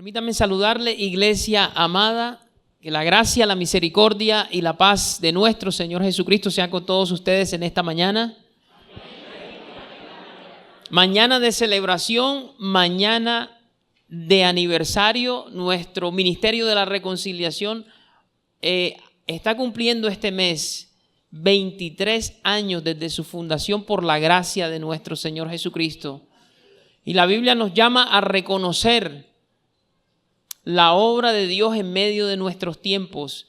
Permítanme saludarle, iglesia amada, que la gracia, la misericordia y la paz de nuestro Señor Jesucristo sean con todos ustedes en esta mañana. Mañana de celebración, mañana de aniversario. Nuestro Ministerio de la Reconciliación está cumpliendo este mes 23 años desde su fundación por la gracia de nuestro Señor Jesucristo. Y la Biblia nos llama a reconocer la obra de Dios en medio de nuestros tiempos.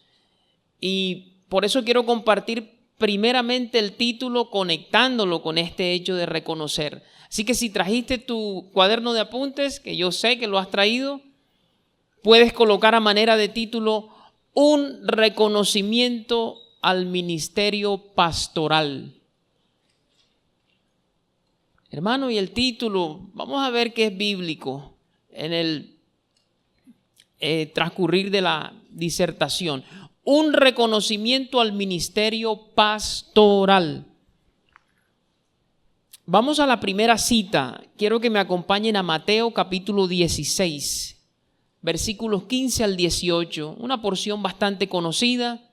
Y por eso quiero compartir primeramente el título conectándolo con este hecho de reconocer. Así que si trajiste tu cuaderno de apuntes, que yo sé que lo has traído, puedes colocar a manera de título un reconocimiento al ministerio pastoral. Hermano, y el título, vamos a ver qué es bíblico en el transcurrir de la disertación. Un reconocimiento al ministerio pastoral. Vamos a la primera cita. Quiero que me acompañen a Mateo capítulo 16, versículos 15 al 18, una porción bastante conocida.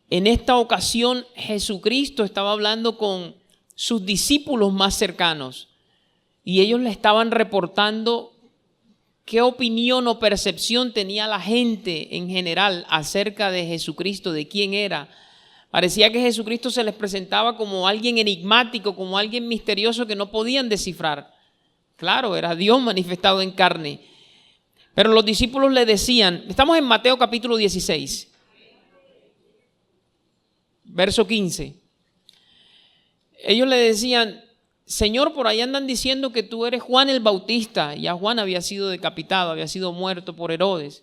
En esta ocasión Jesucristo estaba hablando con sus discípulos más cercanos y ellos le estaban reportando qué opinión o percepción tenía la gente en general acerca de Jesucristo, de quién era. Parecía que Jesucristo se les presentaba como alguien enigmático, como alguien misterioso que no podían descifrar. Claro, era Dios manifestado en carne. Pero los discípulos le decían, estamos en Mateo capítulo 16, verso 15. Ellos le decían, Señor, por ahí andan diciendo que tú eres Juan el Bautista. Ya Juan había sido decapitado, había sido muerto por Herodes,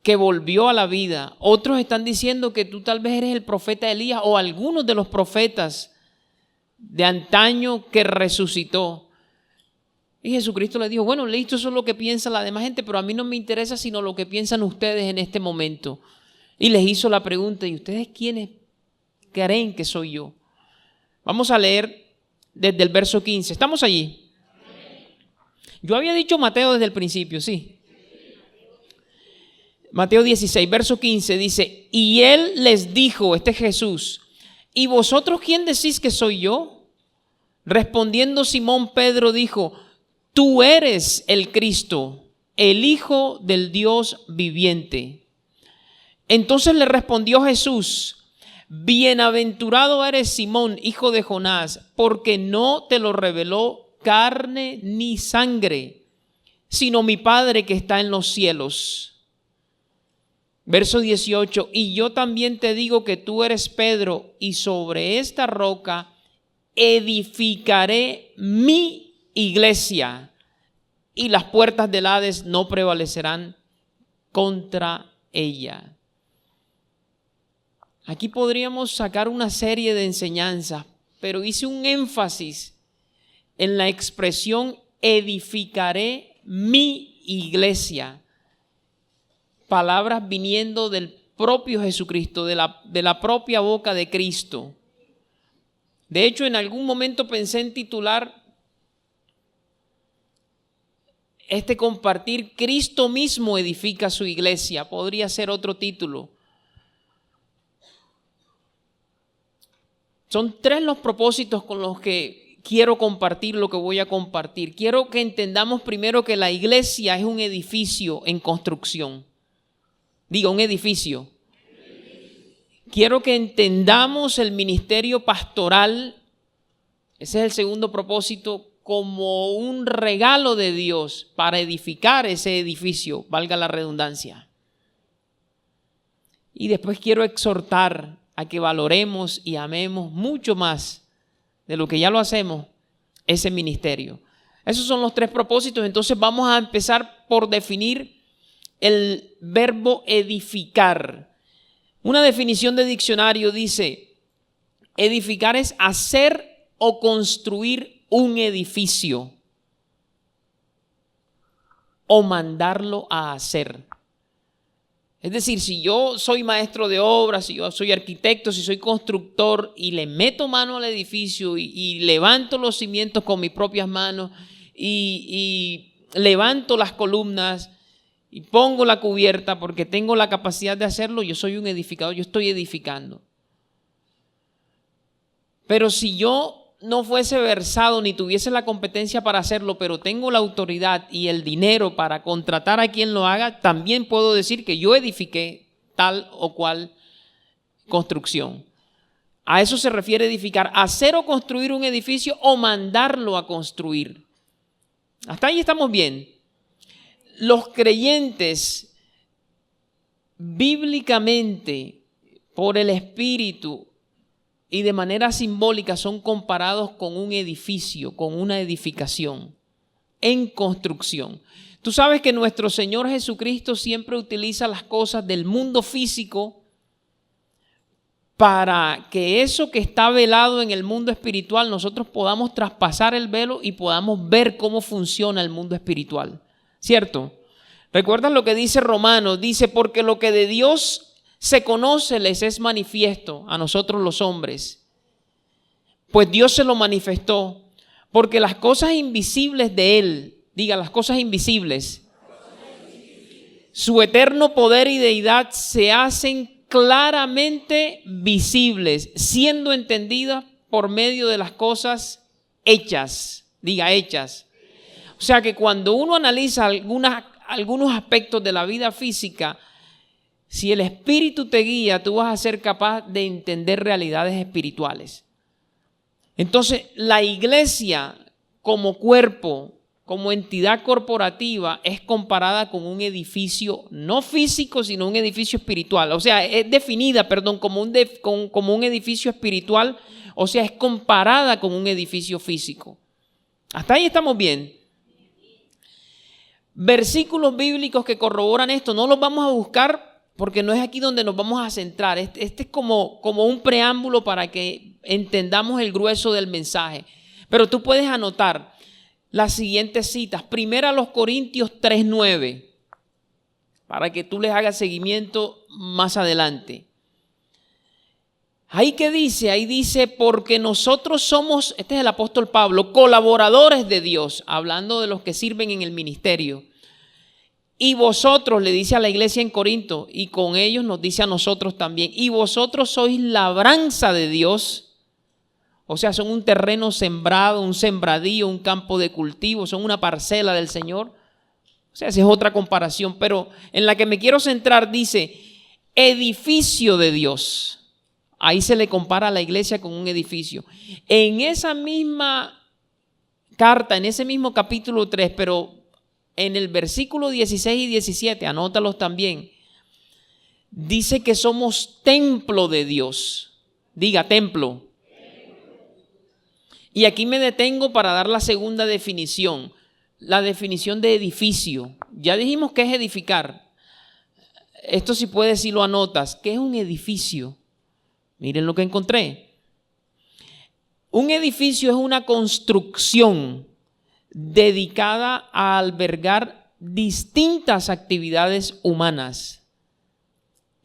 que volvió a la vida. Otros están diciendo que tú tal vez eres el profeta Elías o algunos de los profetas de antaño que resucitó. Y Jesucristo le dijo, bueno, listo, eso es lo que piensa la demás gente, pero a mí no me interesa sino lo que piensan ustedes en este momento. Y les hizo la pregunta, ¿y ustedes quiénes creen que soy yo? Vamos a leer desde el verso 15. ¿Estamos allí? Yo había dicho Mateo desde el principio, sí. Mateo 16, verso 15 dice, y él les dijo, este es Jesús, ¿y vosotros quién decís que soy yo? Respondiendo Simón Pedro dijo, tú eres el Cristo, el Hijo del Dios viviente. Entonces le respondió Jesús, bienaventurado eres Simón, hijo de Jonás, porque no te lo reveló carne ni sangre, sino mi Padre que está en los cielos. Verso 18, y yo también te digo que tú eres Pedro, y sobre esta roca edificaré mi iglesia, y las puertas del Hades no prevalecerán contra ella. Aquí podríamos sacar una serie de enseñanzas, pero hice un énfasis en la expresión edificaré mi iglesia. Palabras viniendo del propio Jesucristo, de la propia boca de Cristo. De hecho, en algún momento pensé en titular este compartir, Cristo mismo edifica su iglesia. Podría ser otro título. Son tres los propósitos con los que quiero compartir lo que voy a compartir. Quiero que entendamos primero que la iglesia es un edificio en construcción. Diga, un edificio. Quiero que entendamos el ministerio pastoral, ese es el segundo propósito, como un regalo de Dios para edificar ese edificio, valga la redundancia. Y después quiero exhortar a que valoremos y amemos mucho más de lo que ya lo hacemos, ese ministerio. Esos son los tres propósitos. Entonces vamos a empezar por definir el verbo edificar. Una definición de diccionario dice, edificar es hacer o construir un edificio o mandarlo a hacer. Es decir, si yo soy maestro de obras, si yo soy arquitecto, si soy constructor y le meto mano al edificio y levanto los cimientos con mis propias manos y levanto las columnas y pongo la cubierta porque tengo la capacidad de hacerlo, yo soy un edificador, yo estoy edificando. Pero si yo no fuese versado ni tuviese la competencia para hacerlo, pero tengo la autoridad y el dinero para contratar a quien lo haga, también puedo decir que yo edifiqué tal o cual construcción. A eso se refiere edificar, hacer o construir un edificio o mandarlo a construir. Hasta ahí estamos bien. Los creyentes, bíblicamente, por el Espíritu, y de manera simbólica son comparados con un edificio, con una edificación en construcción. Tú sabes que nuestro Señor Jesucristo siempre utiliza las cosas del mundo físico para que eso que está velado en el mundo espiritual, nosotros podamos traspasar el velo y podamos ver cómo funciona el mundo espiritual. ¿Cierto? ¿Recuerdas lo que dice Romanos? Dice, porque lo que de Dios se conoce les es manifiesto a nosotros los hombres, pues Dios se lo manifestó, porque las cosas invisibles de Él, diga las cosas invisibles, su eterno poder y deidad se hacen claramente visibles, siendo entendidas por medio de las cosas hechas, diga hechas. O sea que cuando uno analiza algunos aspectos de la vida física, si el Espíritu te guía, tú vas a ser capaz de entender realidades espirituales. Entonces, la iglesia como cuerpo, como entidad corporativa, es comparada con un edificio no físico, sino un edificio espiritual. O sea, es definida, como un edificio espiritual, o sea, es comparada con un edificio físico. Hasta ahí estamos bien. Versículos bíblicos que corroboran esto, no los vamos a buscar porque no es aquí donde nos vamos a centrar. Este es como un preámbulo para que entendamos el grueso del mensaje. Pero tú puedes anotar las siguientes citas. Primera a los Corintios 3:9, para que tú les hagas seguimiento más adelante. Ahí dice, porque nosotros somos, este es el apóstol Pablo, colaboradores de Dios, hablando de los que sirven en el ministerio. Y vosotros, le dice a la iglesia en Corinto, y con ellos nos dice a nosotros también, y vosotros sois labranza de Dios. O sea, son un terreno sembrado, un sembradío, un campo de cultivo, son una parcela del Señor. O sea, esa es otra comparación, pero en la que me quiero centrar dice, edificio de Dios. Ahí se le compara a la iglesia con un edificio. En esa misma carta, en ese mismo capítulo 3, pero en el versículo 16 y 17, anótalos también, dice que somos templo de Dios. Diga, templo. Y aquí me detengo para dar la segunda definición, la definición de edificio. Ya dijimos que es edificar. Esto si puedes, si lo anotas, ¿qué es un edificio? Miren lo que encontré. Un edificio es una construcción dedicada a albergar distintas actividades humanas.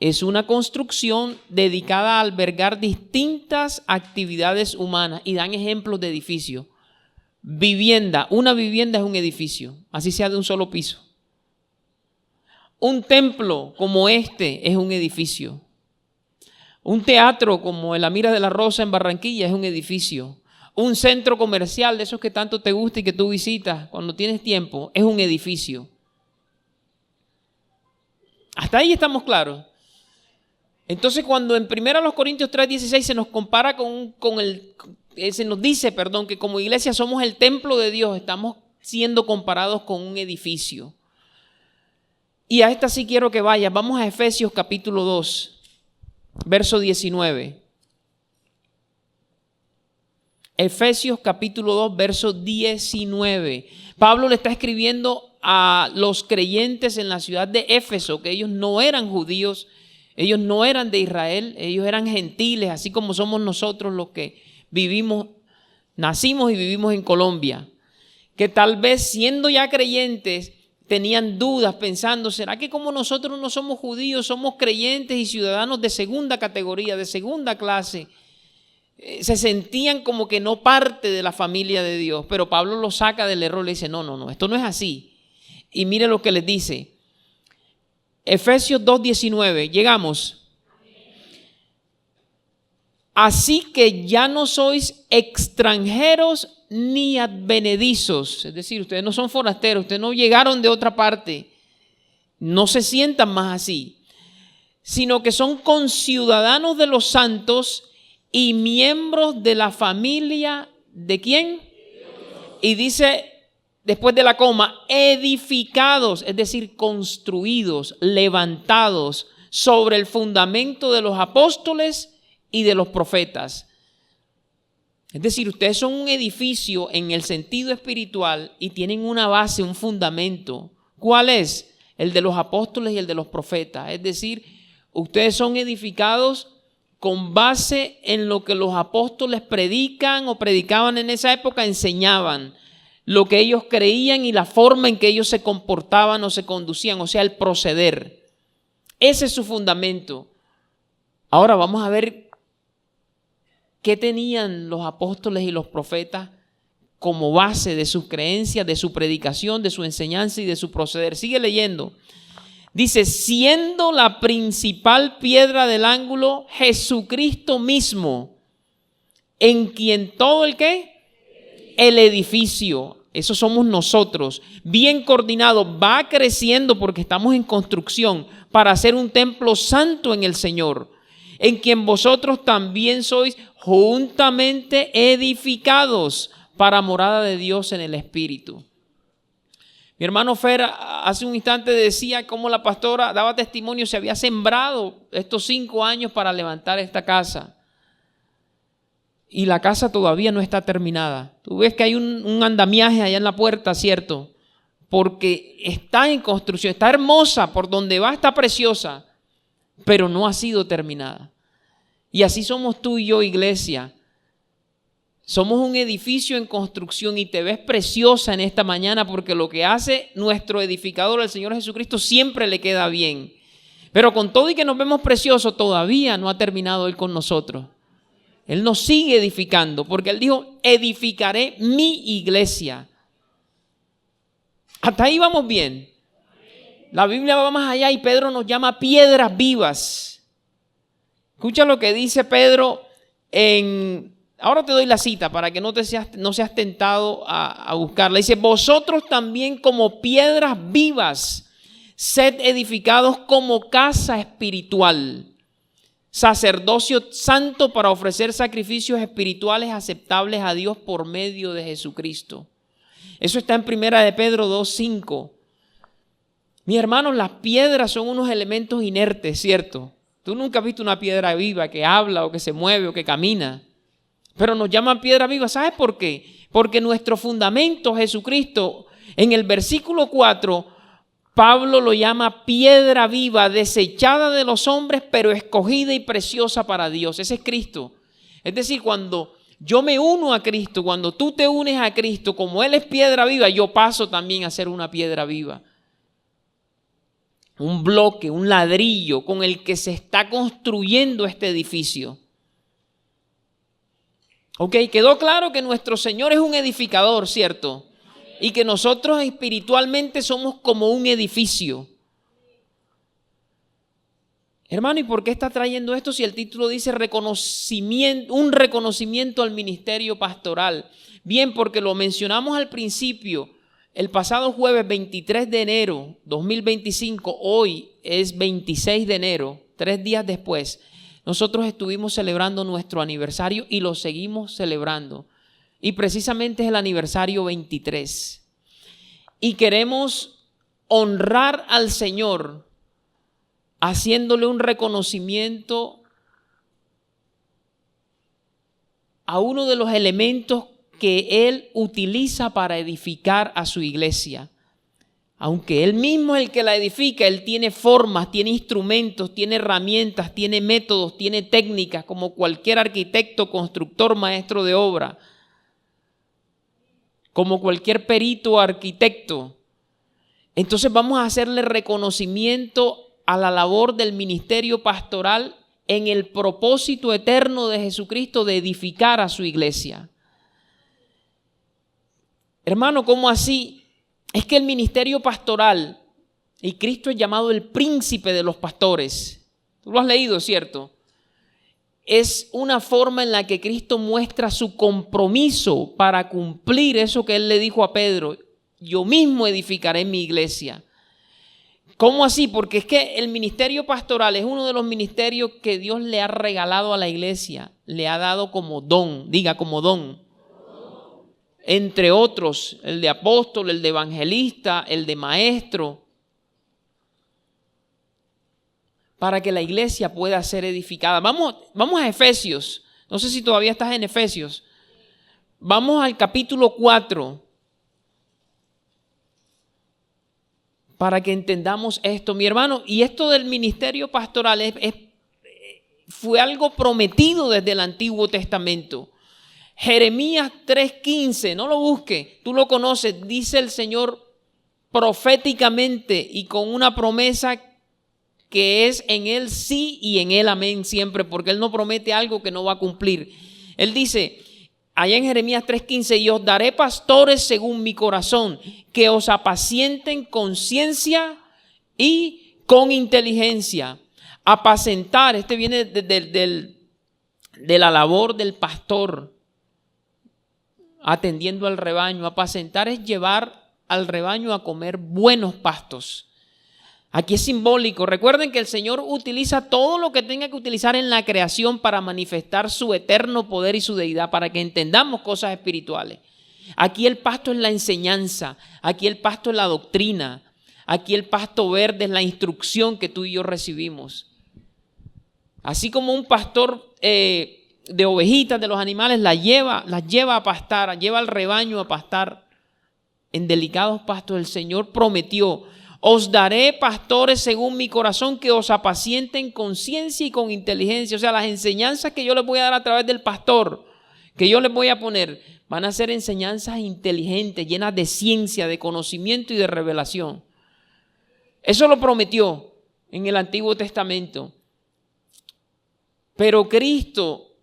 Es una construcción dedicada a albergar distintas actividades humanas y dan ejemplos de edificio. Vivienda, una vivienda es un edificio, así sea de un solo piso. Un templo como este es un edificio. Un teatro como el Amira de la Rosa en Barranquilla es un edificio. Un centro comercial de esos que tanto te gusta y que tú visitas cuando tienes tiempo es un edificio. Hasta ahí estamos claros. Entonces, cuando en 1 Corintios 3:16 se nos compara se nos dice, que como iglesia somos el templo de Dios, estamos siendo comparados con un edificio. Y a esta sí quiero que vayas. Vamos a Efesios capítulo 2, verso 19. Efesios capítulo 2, verso 19. Pablo le está escribiendo a los creyentes en la ciudad de Éfeso, que ellos no eran judíos, ellos no eran de Israel, ellos eran gentiles, así como somos nosotros los que nacimos y vivimos en Colombia. Que tal vez siendo ya creyentes, tenían dudas pensando, ¿será que como nosotros no somos judíos, somos creyentes y ciudadanos de segunda categoría, de segunda clase? Se sentían como que no parte de la familia de Dios, pero Pablo los saca del error, le dice, no, esto no es así. Y mire lo que les dice, Efesios 2:19, llegamos. Así que ya no sois extranjeros ni advenedizos, es decir, ustedes no son forasteros, ustedes no llegaron de otra parte, no se sientan más así, sino que son conciudadanos de los santos y miembros de la familia, ¿de quién? Y dice, después de la coma, edificados, es decir, construidos, levantados sobre el fundamento de los apóstoles y de los profetas. Es decir, ustedes son un edificio en el sentido espiritual y tienen una base, un fundamento. ¿Cuál es? El de los apóstoles y el de los profetas. Es decir, ustedes son edificados con base en lo que los apóstoles predican o predicaban en esa época, enseñaban, lo que ellos creían y la forma en que ellos se comportaban o se conducían, o sea, el proceder. Ese es su fundamento. Ahora vamos a ver qué tenían los apóstoles y los profetas como base de sus creencias, de su predicación, de su enseñanza y de su proceder. Sigue leyendo. Dice, siendo la principal piedra del ángulo Jesucristo mismo, en quien todo el ¿qué? El edificio, eso somos nosotros, bien coordinado, va creciendo porque estamos en construcción para hacer un templo santo en el Señor, en quien vosotros también sois juntamente edificados para morada de Dios en el Espíritu. Mi hermano Fer hace un instante decía cómo la pastora daba testimonio, se había sembrado estos 5 años para levantar esta casa. Y la casa todavía no está terminada. Tú ves que hay un andamiaje allá en la puerta, ¿cierto? Porque está en construcción, está hermosa, por donde va está preciosa, pero no ha sido terminada. Y así somos tú y yo, iglesia. Somos un edificio en construcción y te ves preciosa en esta mañana porque lo que hace nuestro edificador, el Señor Jesucristo, siempre le queda bien. Pero con todo y que nos vemos preciosos, todavía no ha terminado Él con nosotros. Él nos sigue edificando porque Él dijo, edificaré mi iglesia. Hasta ahí vamos bien. La Biblia va más allá y Pedro nos llama piedras vivas. Escucha lo que dice Pedro en... Ahora te doy la cita para que no seas tentado a buscarla. Dice, vosotros también como piedras vivas, sed edificados como casa espiritual, sacerdocio santo para ofrecer sacrificios espirituales aceptables a Dios por medio de Jesucristo. Eso está en 1 de Pedro 2:5. Mis hermanos, las piedras son unos elementos inertes, ¿cierto? Tú nunca has visto una piedra viva que habla o que se mueve o que camina. Pero nos llaman piedra viva. ¿Sabes por qué? Porque nuestro fundamento, Jesucristo, en el versículo 4, Pablo lo llama piedra viva, desechada de los hombres, pero escogida y preciosa para Dios. Ese es Cristo. Es decir, cuando yo me uno a Cristo, cuando tú te unes a Cristo, como Él es piedra viva, yo paso también a ser una piedra viva. Un bloque, un ladrillo con el que se está construyendo este edificio. Ok, quedó claro que nuestro Señor es un edificador, ¿cierto? Y que nosotros espiritualmente somos como un edificio. Hermano, ¿y por qué está trayendo esto si el título dice un reconocimiento al ministerio pastoral? Bien, porque lo mencionamos al principio, el pasado jueves 23 de enero 2025, hoy es 26 de enero, 3 días después. Nosotros estuvimos celebrando nuestro aniversario y lo seguimos celebrando. Y precisamente es el aniversario 23. Y queremos honrar al Señor haciéndole un reconocimiento a uno de los elementos que Él utiliza para edificar a su iglesia. Aunque Él mismo es el que la edifica, Él tiene formas, tiene instrumentos, tiene herramientas, tiene métodos, tiene técnicas, como cualquier arquitecto, constructor, maestro de obra, como cualquier perito o arquitecto. Entonces vamos a hacerle reconocimiento a la labor del ministerio pastoral en el propósito eterno de Jesucristo de edificar a su iglesia. Hermano, ¿cómo así? Es que el ministerio pastoral, y Cristo es llamado el príncipe de los pastores. Tú lo has leído, ¿cierto? Es una forma en la que Cristo muestra su compromiso para cumplir eso que Él le dijo a Pedro: yo mismo edificaré mi iglesia. ¿Cómo así? Porque es que el ministerio pastoral es uno de los ministerios que Dios le ha regalado a la iglesia, le ha dado como don, diga como don. Entre otros, el de apóstol, el de evangelista, el de maestro, para que la iglesia pueda ser edificada. Vamos a Efesios. No sé si todavía estás en Efesios. Vamos al capítulo 4. Para que entendamos esto, mi hermano. Y esto del ministerio pastoral fue algo prometido desde el Antiguo Testamento. Jeremías 3:15, no lo busque, tú lo conoces. Dice el Señor proféticamente y con una promesa que es en Él sí y en Él amén siempre, porque Él no promete algo que no va a cumplir. Él dice allá en Jeremías 3:15: y os daré pastores según mi corazón, que os apacienten con ciencia y con inteligencia. Apacentar, viene de la labor del pastor, atendiendo al rebaño. Apacentar es llevar al rebaño a comer buenos pastos. Aquí es simbólico. Recuerden que el Señor utiliza todo lo que tenga que utilizar en la creación para manifestar su eterno poder y su deidad, para que entendamos cosas espirituales. Aquí el pasto es la enseñanza, aquí el pasto es la doctrina, aquí el pasto verde es la instrucción que tú y yo recibimos. Así como un pastor de ovejitas, de los animales, las lleva a pastar, lleva al rebaño a pastar en delicados pastos, el Señor prometió: os daré pastores según mi corazón, que os apacienten con ciencia y con inteligencia. O sea, las enseñanzas que yo les voy a dar a través del pastor, que yo les voy a poner, van a ser enseñanzas inteligentes, llenas de ciencia, de conocimiento y de revelación. Eso lo prometió en el Antiguo Testamento. Pero Cristo,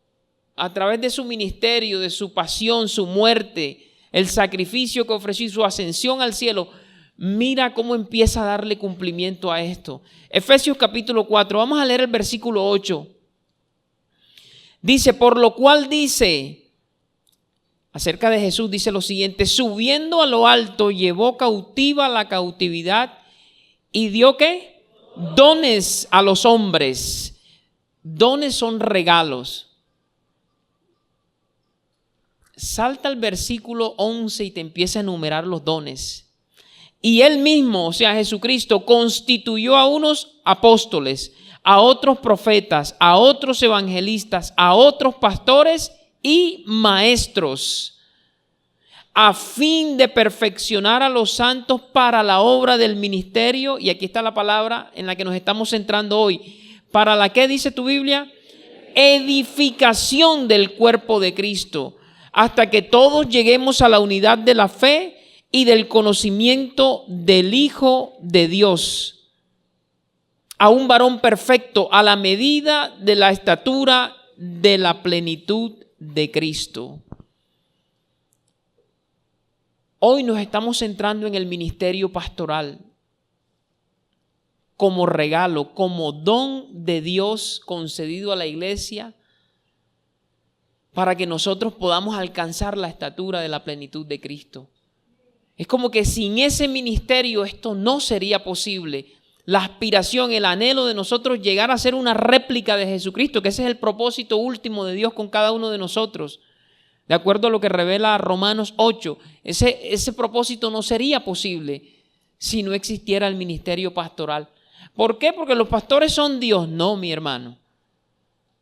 a través de su ministerio, de su pasión, su muerte, el sacrificio que ofreció y su ascensión al cielo, mira cómo empieza a darle cumplimiento a esto. Efesios capítulo 4, vamos a leer el versículo 8. Dice: por lo cual dice, acerca de Jesús, dice lo siguiente: subiendo a lo alto, llevó cautiva la cautividad y dio ¿qué? Dones a los hombres. Dones son regalos. Salta al versículo 11 y te empieza a enumerar los dones. Y Él mismo, o sea Jesucristo, constituyó a unos apóstoles, a otros profetas, a otros evangelistas, a otros pastores y maestros, a fin de perfeccionar a los santos para la obra del ministerio. Y aquí está la palabra en la que nos estamos centrando hoy. ¿Para la qué dice tu Biblia? Edificación del cuerpo de Cristo, hasta que todos lleguemos a la unidad de la fe y del conocimiento del Hijo de Dios, a un varón perfecto, a la medida de la estatura de la plenitud de Cristo. Hoy nos estamos centrando en el ministerio pastoral como regalo, como don de Dios concedido a la iglesia, para que nosotros podamos alcanzar la estatura de la plenitud de Cristo. Es como que sin ese ministerio esto no sería posible. La aspiración, el anhelo de nosotros llegar a ser una réplica de Jesucristo, que ese es el propósito último de Dios con cada uno de nosotros. De acuerdo a lo que revela Romanos 8, ese propósito no sería posible si no existiera el ministerio pastoral. ¿Por qué? Porque los pastores son Dios. No, mi hermano.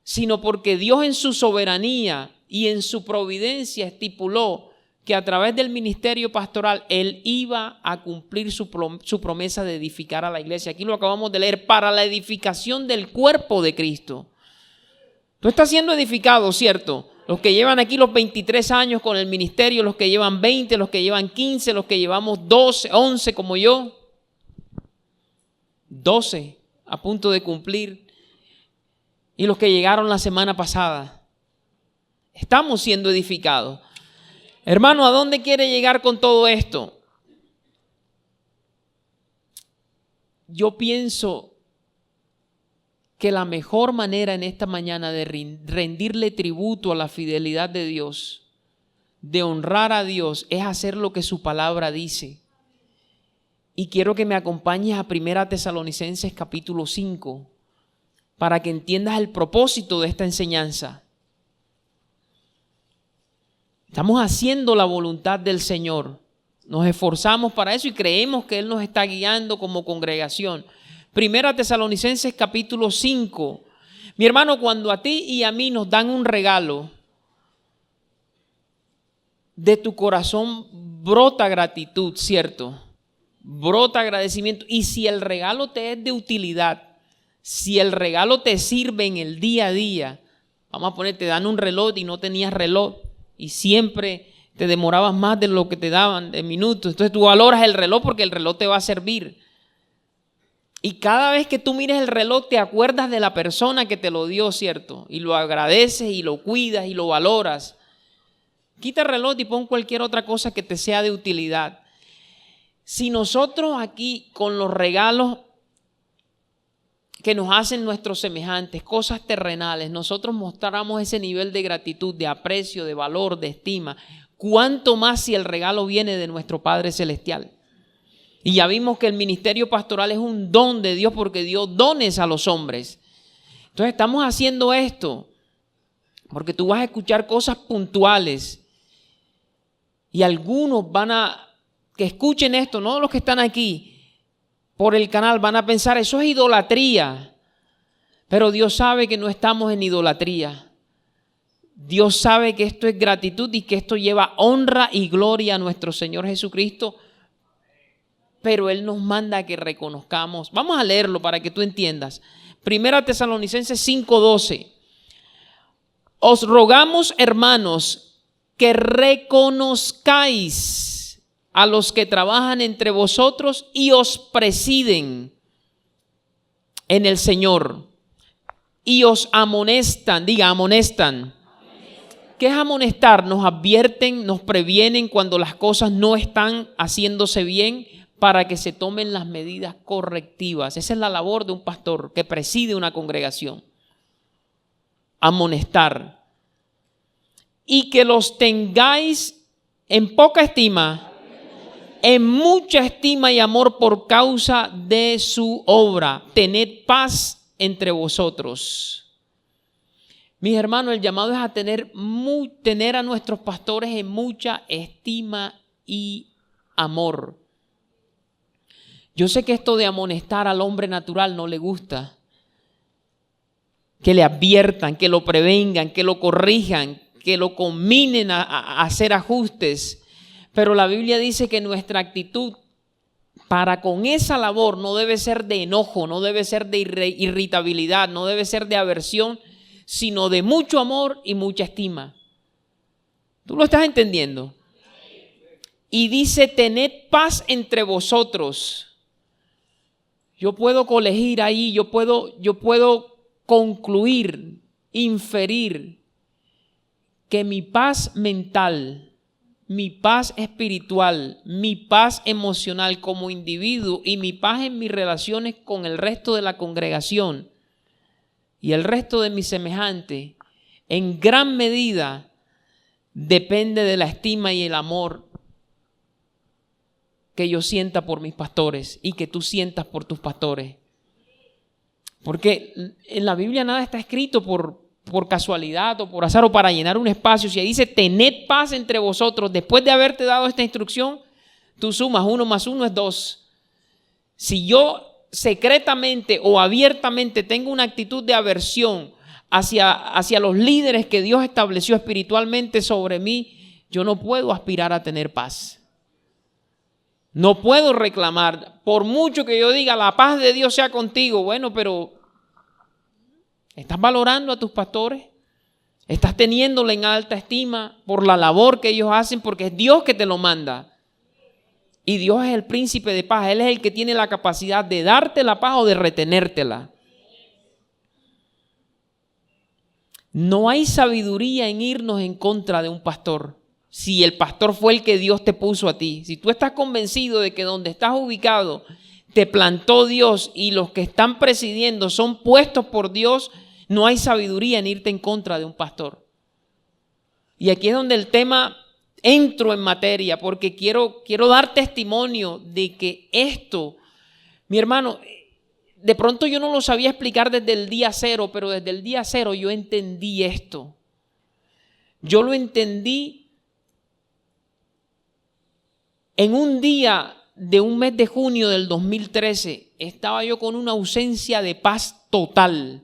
Sino porque Dios en su soberanía y en su providencia estipuló que a través del ministerio pastoral Él iba a cumplir su promesa de edificar a la iglesia. Aquí lo acabamos de leer: para la edificación del cuerpo de Cristo. Tú estás siendo edificado, ¿cierto? Los que llevan aquí los 23 años con el ministerio, los que llevan 20, los que llevan 15, los que llevamos 12, 11 como yo. 12 a punto de cumplir y los que llegaron la semana pasada. Estamos siendo edificados. Hermano, ¿a dónde quiere llegar con todo esto? Yo pienso que la mejor manera en esta mañana de rendirle tributo a la fidelidad de Dios, de honrar a Dios, es hacer lo que su palabra dice. Y quiero que me acompañes a 1 Tesalonicenses capítulo 5 para que entiendas el propósito de esta enseñanza. Estamos haciendo la voluntad del Señor. Nos esforzamos para eso y creemos que Él nos está guiando como congregación. 1 Tesalonicenses capítulo 5. Mi hermano, cuando a ti y a mí nos dan un regalo, de tu corazón brota gratitud, ¿cierto? Brota agradecimiento. Y si el regalo te es de utilidad, si el regalo te sirve en el día a día, vamos a poner, te dan un reloj y no tenías reloj y siempre te demorabas más de lo que te daban de minutos, entonces tú valoras el reloj porque el reloj te va a servir. Y cada vez que tú mires el reloj te acuerdas de la persona que te lo dio, ¿cierto? Y lo agradeces y lo cuidas y lo valoras. Quita el reloj y pon cualquier otra cosa que te sea de utilidad. Si nosotros aquí con los regalos que nos hacen nuestros semejantes, cosas terrenales, nosotros mostramos ese nivel de gratitud, de aprecio, de valor, de estima, ¿cuánto más si el regalo viene de nuestro Padre Celestial? Y ya vimos que el ministerio pastoral es un don de Dios porque dio dones a los hombres. Entonces estamos haciendo esto porque tú vas a escuchar cosas puntuales y algunos que escuchen esto, no los que están aquí por el canal, van a pensar eso es idolatría, pero Dios sabe que no estamos en idolatría. Dios sabe que esto es gratitud y que esto lleva honra y gloria a nuestro Señor Jesucristo, pero Él nos manda a que reconozcamos. Vamos a leerlo para que tú entiendas. 1 Tesalonicenses 5:12. Os rogamos, hermanos, que reconozcáis a los que trabajan entre vosotros y os presiden en el Señor y os amonestan, diga amonestan. ¿Qué es amonestar? Nos advierten, nos previenen cuando las cosas no están haciéndose bien para que se tomen las medidas correctivas. Esa es la labor de un pastor que preside una congregación. Amonestar. Y que los tengáis en poca estima, en mucha estima y amor por causa de su obra. Tened paz entre vosotros. Mis hermanos, el llamado es a tener a nuestros pastores en mucha estima y amor. Yo sé que esto de amonestar al hombre natural no le gusta. Que le adviertan, que lo prevengan, que lo corrijan, que lo conminen a hacer ajustes. Pero la Biblia dice que nuestra actitud para con esa labor no debe ser de enojo, no debe ser de irritabilidad, no debe ser de aversión, sino de mucho amor y mucha estima. ¿Tú lo estás entendiendo? Y dice, tened paz entre vosotros. Yo puedo colegir ahí, yo puedo concluir, inferir que mi paz mental, mi paz espiritual, mi paz emocional como individuo y mi paz en mis relaciones con el resto de la congregación y el resto de mis semejantes, en gran medida depende de la estima y el amor que yo sienta por mis pastores y que tú sientas por tus pastores. Porque en la Biblia nada está escrito por casualidad o por azar o para llenar un espacio. Si ahí dice tened paz entre vosotros, después de haberte dado esta instrucción, tú sumas 1 más 1 es 2. Si yo secretamente o abiertamente tengo una actitud de aversión hacia los líderes que Dios estableció espiritualmente sobre mí, yo no puedo aspirar a tener paz. No puedo reclamar, por mucho que yo diga la paz de Dios sea contigo. Bueno, pero ¿estás valorando a tus pastores? ¿Estás teniéndole en alta estima por la labor que ellos hacen? Porque es Dios que te lo manda. Y Dios es el príncipe de paz. Él es el que tiene la capacidad de darte la paz o de retenértela. No hay sabiduría en irnos en contra de un pastor. Si el pastor fue el que Dios te puso a ti. Si tú estás convencido de que donde estás ubicado te plantó Dios y los que están presidiendo son puestos por Dios, no hay sabiduría en irte en contra de un pastor. Y aquí es donde el tema entro en materia, porque quiero dar testimonio de que esto, mi hermano, de pronto yo no lo sabía explicar desde el día cero, pero desde el día cero yo entendí esto. Yo lo entendí en un día de un mes de junio del 2013. Estaba yo con una ausencia de paz total.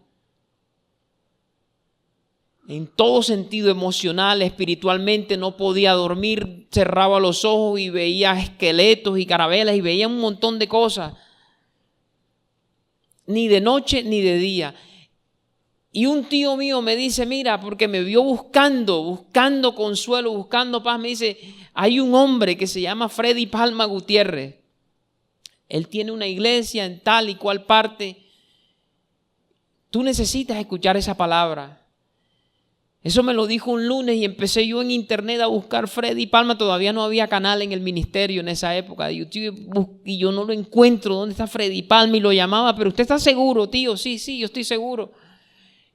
En todo sentido, emocional, espiritualmente, no podía dormir, cerraba los ojos y veía esqueletos y carabelas y veía un montón de cosas. Ni de noche ni de día. Y un tío mío me dice, mira, porque me vio buscando consuelo, buscando paz, me dice, hay un hombre que se llama Freddy Palma Gutiérrez. Él tiene una iglesia en tal y cual parte. Tú necesitas escuchar esa palabra. Eso me lo dijo un lunes y empecé yo en internet a buscar Freddy Palma. Todavía no había canal en el ministerio en esa época de YouTube y yo no lo encuentro. ¿Dónde está Freddy Palma? Y lo llamaba, pero ¿usted está seguro, tío? Sí, yo estoy seguro.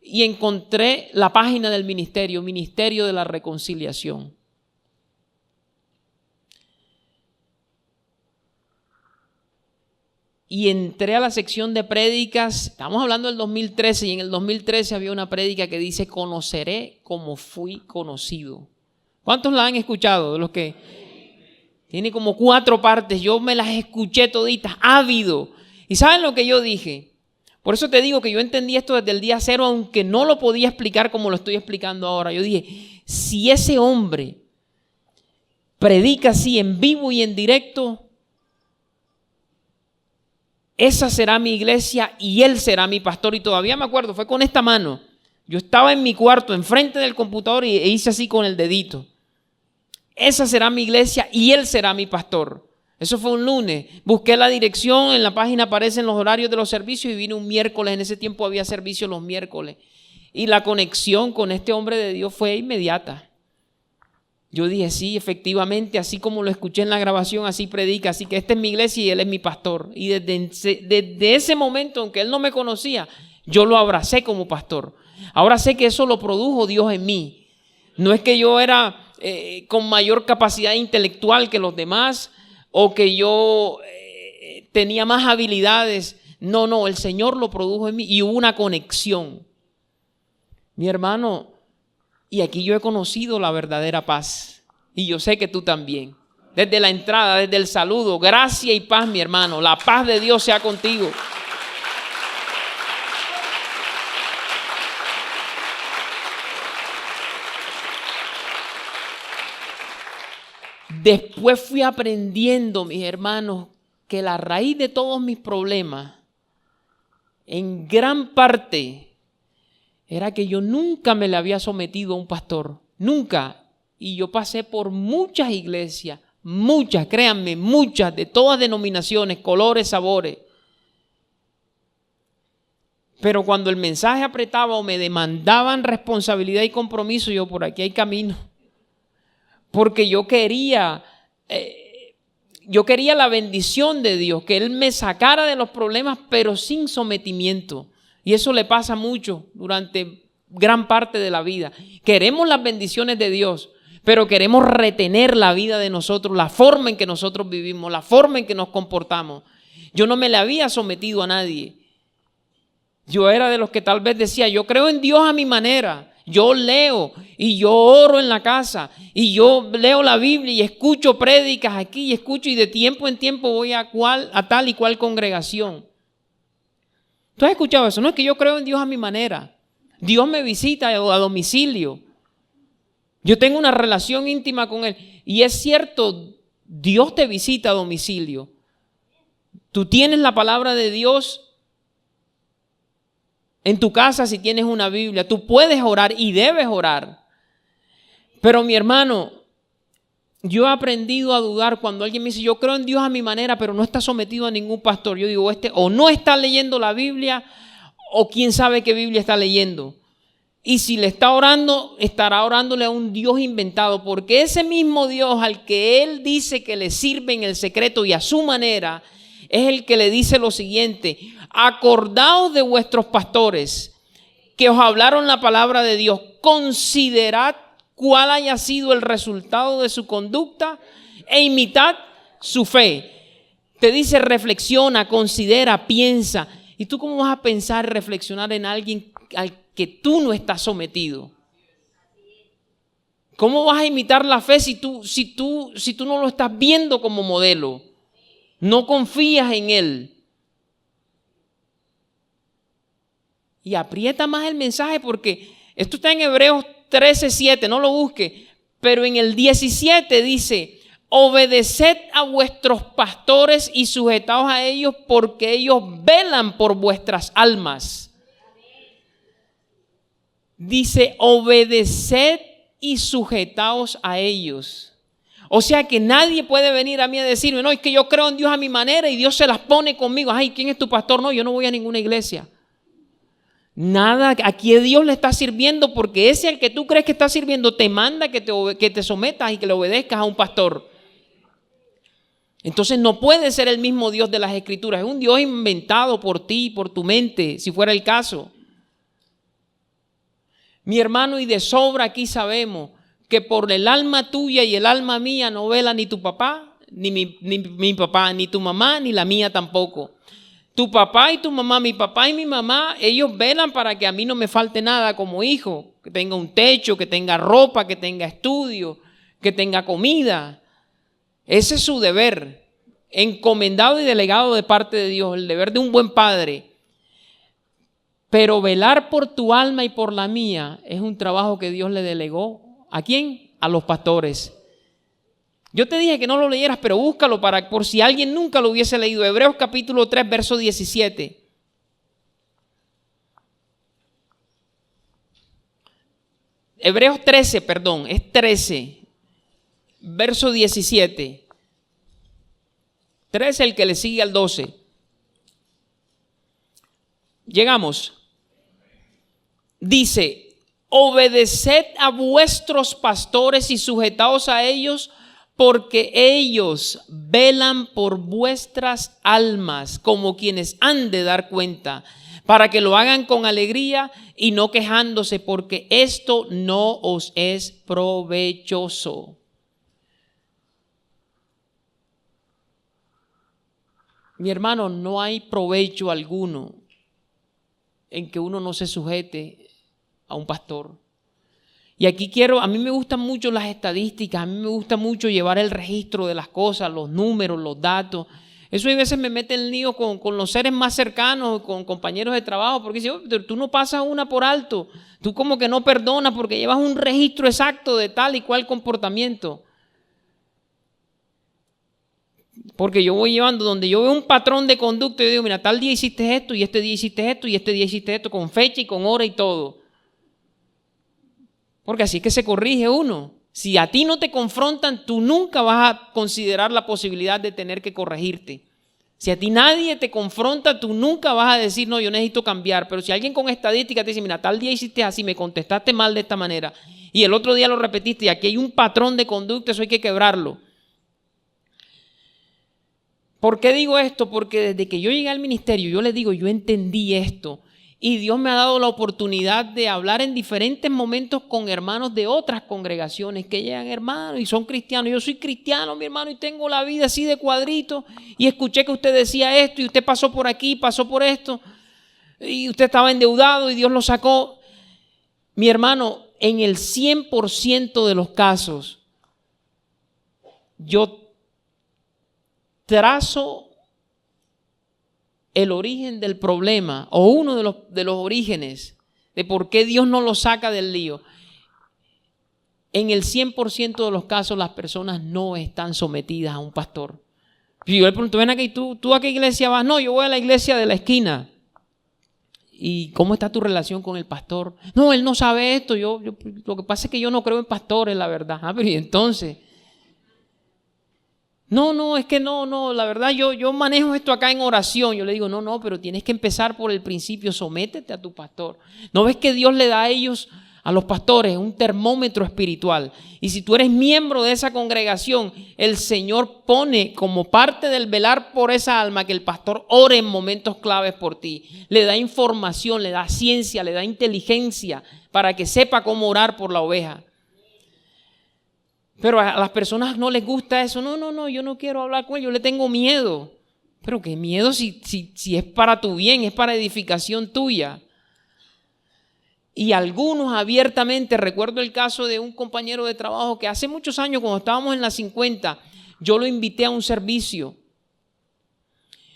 Y encontré la página del ministerio, Ministerio de la Reconciliación. Y entré a la sección de prédicas. Estamos hablando del 2013 y en el 2013 había una prédica que dice: conoceré como fui conocido. ¿Cuántos la han escuchado? De los que tiene como 4 partes. Yo me las escuché toditas, ávido. ¿Y saben lo que yo dije? Por eso te digo que yo entendí esto desde el día cero, aunque no lo podía explicar como lo estoy explicando ahora. Yo dije, si ese hombre predica así en vivo y en directo, esa será mi iglesia y él será mi pastor. Y todavía me acuerdo, fue con esta mano. Yo estaba en mi cuarto, enfrente del computador e hice así con el dedito. Esa será mi iglesia y él será mi pastor. Eso fue un lunes. Busqué la dirección, en la página aparecen los horarios de los servicios y vine un miércoles. En ese tiempo había servicio los miércoles. Y la conexión con este hombre de Dios fue inmediata. Yo dije, sí, efectivamente, así como lo escuché en la grabación, así predica, así que esta es mi iglesia y él es mi pastor. Y desde ese momento, aunque él no me conocía, yo lo abracé como pastor. Ahora sé que eso lo produjo Dios en mí. No es que yo era con mayor capacidad intelectual que los demás o que yo tenía más habilidades. No, el Señor lo produjo en mí y hubo una conexión. Mi hermano, y aquí yo he conocido la verdadera paz. Y yo sé que tú también. Desde la entrada, desde el saludo, gracia y paz, mi hermano. La paz de Dios sea contigo. Después fui aprendiendo, mis hermanos, que la raíz de todos mis problemas, en gran parte, era que yo nunca me le había sometido a un pastor, nunca. Y yo pasé por muchas iglesias, muchas, créanme, muchas, de todas denominaciones, colores, sabores. Pero cuando el mensaje apretaba o me demandaban responsabilidad y compromiso, yo por aquí hay camino. Porque yo quería la bendición de Dios, que Él me sacara de los problemas, pero sin sometimiento. Y eso le pasa mucho durante gran parte de la vida. Queremos las bendiciones de Dios, pero queremos retener la vida de nosotros, la forma en que nosotros vivimos, la forma en que nos comportamos. Yo no me le había sometido a nadie. Yo era de los que tal vez decía, yo creo en Dios a mi manera. Yo leo y yo oro en la casa y yo leo la Biblia y escucho prédicas aquí y escucho y de tiempo en tiempo voy a tal y cual congregación. ¿Tú has escuchado eso? No es que yo creo en Dios a mi manera. Dios me visita a domicilio. Yo tengo una relación íntima con Él. Y es cierto, Dios te visita a domicilio. Tú tienes la palabra de Dios en tu casa si tienes una Biblia. Tú puedes orar y debes orar. Pero mi hermano, Yo he aprendido a dudar cuando alguien me dice, yo creo en Dios a mi manera, pero no está sometido a ningún pastor. Yo digo, o no está leyendo la Biblia, o quién sabe qué Biblia está leyendo. Y si le está orando, estará orándole a un Dios inventado, porque ese mismo Dios al que él dice que le sirve en el secreto y a su manera, es el que le dice lo siguiente: acordaos de vuestros pastores que os hablaron la palabra de Dios, considerad cuál haya sido el resultado de su conducta e imitad su fe. Te dice reflexiona, considera, piensa. ¿Y tú cómo vas a pensar, reflexionar en alguien al que tú no estás sometido? ¿Cómo vas a imitar la fe si tú no lo estás viendo como modelo? No confías en él. Y aprieta más el mensaje, porque esto está en Hebreos 13:7, no lo busque, pero en el 17 dice: obedeced a vuestros pastores y sujetaos a ellos, porque ellos velan por vuestras almas. Dice: obedeced y sujetaos a ellos. O sea que nadie puede venir a mí a decirme, no, es que yo creo en Dios a mi manera y Dios se las pone conmigo. Ay, ¿quién es tu pastor? No, yo no voy a ninguna iglesia. Nada, aquí Dios le está sirviendo, porque ese al que tú crees que está sirviendo te manda que te sometas y que le obedezcas a un pastor. Entonces no puede ser el mismo Dios de las Escrituras. Es un Dios inventado por ti, por tu mente, si fuera el caso. Mi hermano, y de sobra aquí sabemos que por el alma tuya y el alma mía no vela ni tu papá, ni mi papá, ni tu mamá, ni la mía tampoco. Tu papá y tu mamá, mi papá y mi mamá, ellos velan para que a mí no me falte nada como hijo, que tenga un techo, que tenga ropa, que tenga estudio, que tenga comida. Ese es su deber, encomendado y delegado de parte de Dios, el deber de un buen padre. Pero velar por tu alma y por la mía es un trabajo que Dios le delegó. ¿A quién? A los pastores. Yo te dije que no lo leyeras, pero búscalo por si alguien nunca lo hubiese leído. Hebreos capítulo 3, verso 17. Hebreos 13, perdón, es 13, verso 17. 13, el que le sigue al 12. Llegamos. Dice: obedeced a vuestros pastores y sujetaos a ellos, porque ellos velan por vuestras almas como quienes han de dar cuenta, para que lo hagan con alegría y no quejándose, porque esto no os es provechoso. Mi hermano, no hay provecho alguno en que uno no se sujete a un pastor. Y aquí a mí me gustan mucho las estadísticas, a mí me gusta mucho llevar el registro de las cosas, los números, los datos. Eso a veces me mete en lío con los seres más cercanos, con compañeros de trabajo, porque dicen, tú no pasas una por alto, tú como que no perdonas porque llevas un registro exacto de tal y cual comportamiento. Porque yo voy llevando, donde yo veo un patrón de conducta, yo digo, mira, tal día hiciste esto, y este día hiciste esto, y este día hiciste esto, con fecha y con hora y todo. Porque así es que se corrige uno. Si a ti no te confrontan, tú nunca vas a considerar la posibilidad de tener que corregirte. Si a ti nadie te confronta, tú nunca vas a decir, no, yo necesito cambiar. Pero si alguien con estadística te dice, mira, tal día hiciste así, me contestaste mal de esta manera, y el otro día lo repetiste, y aquí hay un patrón de conducta, eso hay que quebrarlo. ¿Por qué digo esto? Porque desde que yo llegué al ministerio, yo les digo, yo entendí esto. Y Dios me ha dado la oportunidad de hablar en diferentes momentos con hermanos de otras congregaciones que llegan, hermanos, y son cristianos. Yo soy cristiano, mi hermano, y tengo la vida así de cuadrito. Y escuché que usted decía esto, y usted pasó por aquí, pasó por esto, y usted estaba endeudado y Dios lo sacó. Mi hermano, en el 100% de los casos, yo trazo el origen del problema, o uno de los orígenes de por qué Dios no lo saca del lío. En el 100% de los casos las personas no están sometidas a un pastor. Y yo le pregunto, ven aquí, ¿tú a qué iglesia vas? No, yo voy a la iglesia de la esquina. ¿Y cómo está tu relación con el pastor? No, él no sabe esto. Lo que pasa es que yo no creo en pastores, la verdad. Pero ¿y entonces? No, es que no, la verdad yo manejo esto acá en oración. Yo le digo, no, pero tienes que empezar por el principio, sométete a tu pastor. ¿No ves que Dios le da a ellos, a los pastores, un termómetro espiritual? Y si tú eres miembro de esa congregación, el Señor pone como parte del velar por esa alma que el pastor ore en momentos claves por ti. Le da información, le da ciencia, le da inteligencia para que sepa cómo orar por la oveja. Pero a las personas no les gusta eso. No, yo no quiero hablar con él, yo le tengo miedo. Pero qué miedo si es para tu bien, es para edificación tuya. Y algunos abiertamente, recuerdo el caso de un compañero de trabajo que hace muchos años, cuando estábamos en las 50, yo lo invité a un servicio.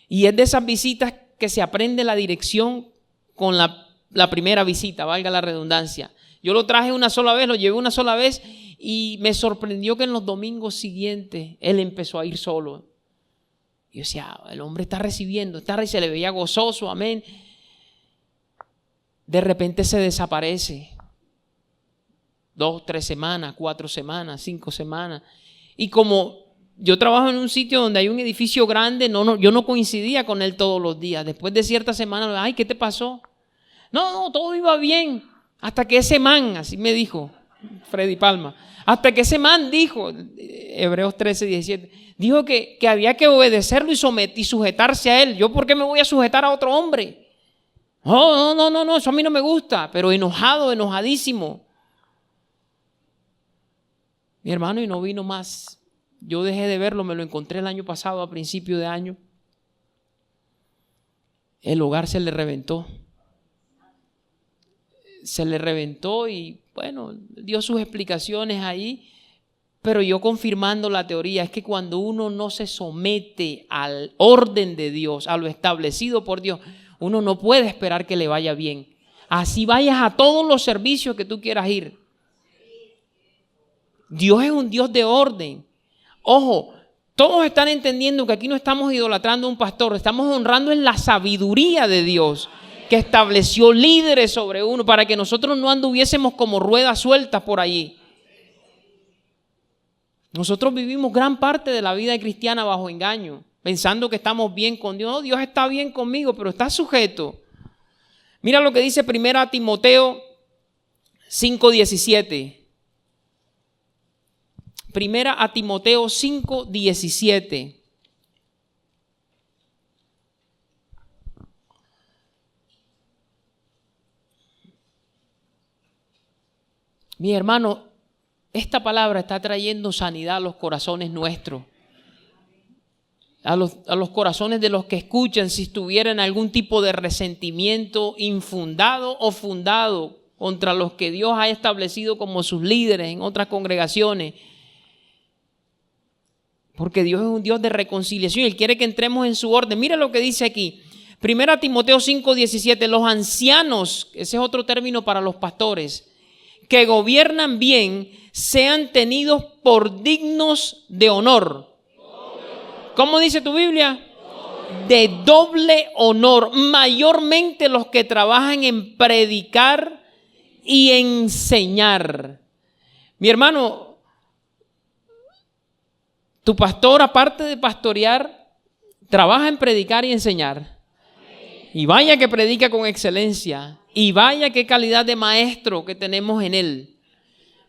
Y es de esas visitas que se aprende la dirección con la primera visita, valga la redundancia. Yo lo traje una sola vez, lo llevé una sola vez y me sorprendió que en los domingos siguientes él empezó a ir solo. Yo decía, el hombre está recibiendo, se le veía gozoso, amén. De repente se desaparece. 2, 3 semanas, 4 semanas, 5 semanas. Y como yo trabajo en un sitio donde hay un edificio grande, yo no coincidía con él todos los días. Después de ciertas semanas, ay, ¿qué te pasó? No, todo iba bien. Hasta que ese man, así me dijo Freddy Palma, hasta que ese man dijo, Hebreos 13, 17, dijo que había que obedecerlo y sujetarse a él. ¿Yo por qué me voy a sujetar a otro hombre? No, eso a mí no me gusta, pero enojadísimo. Mi hermano, y no vino más. Yo dejé de verlo, me lo encontré el año pasado, a principio de año. El hogar se le reventó. Y bueno, dio sus explicaciones ahí, pero yo confirmando la teoría, es que cuando uno no se somete al orden de Dios, a lo establecido por Dios, uno no puede esperar que le vaya bien. Así vayas a todos los servicios que tú quieras ir. Dios es un Dios de orden. Ojo, todos están entendiendo que aquí no estamos idolatrando a un pastor, estamos honrando en la sabiduría de Dios, que estableció líderes sobre uno para que nosotros no anduviésemos como ruedas sueltas por allí. Nosotros vivimos gran parte de la vida cristiana bajo engaño, pensando que estamos bien con Dios. No, Dios está bien conmigo, pero está sujeto. Mira lo que dice 1 Timoteo 5:17. 1 Timoteo 5:17. Mi hermano, esta palabra está trayendo sanidad a los corazones nuestros. A los corazones de los que escuchan, si tuvieran algún tipo de resentimiento infundado o fundado contra los que Dios ha establecido como sus líderes en otras congregaciones. Porque Dios es un Dios de reconciliación y Él quiere que entremos en su orden. Mira lo que dice aquí. 1 Timoteo 5:17. Los ancianos, ese es otro término para los pastores, que gobiernan bien, sean tenidos por dignos de honor. ¿Cómo dice tu Biblia? De doble honor, mayormente los que trabajan en predicar y enseñar. Mi hermano, tu pastor, aparte de pastorear, trabaja en predicar y enseñar. Y vaya que predica con excelencia. Y vaya qué calidad de maestro que tenemos en él.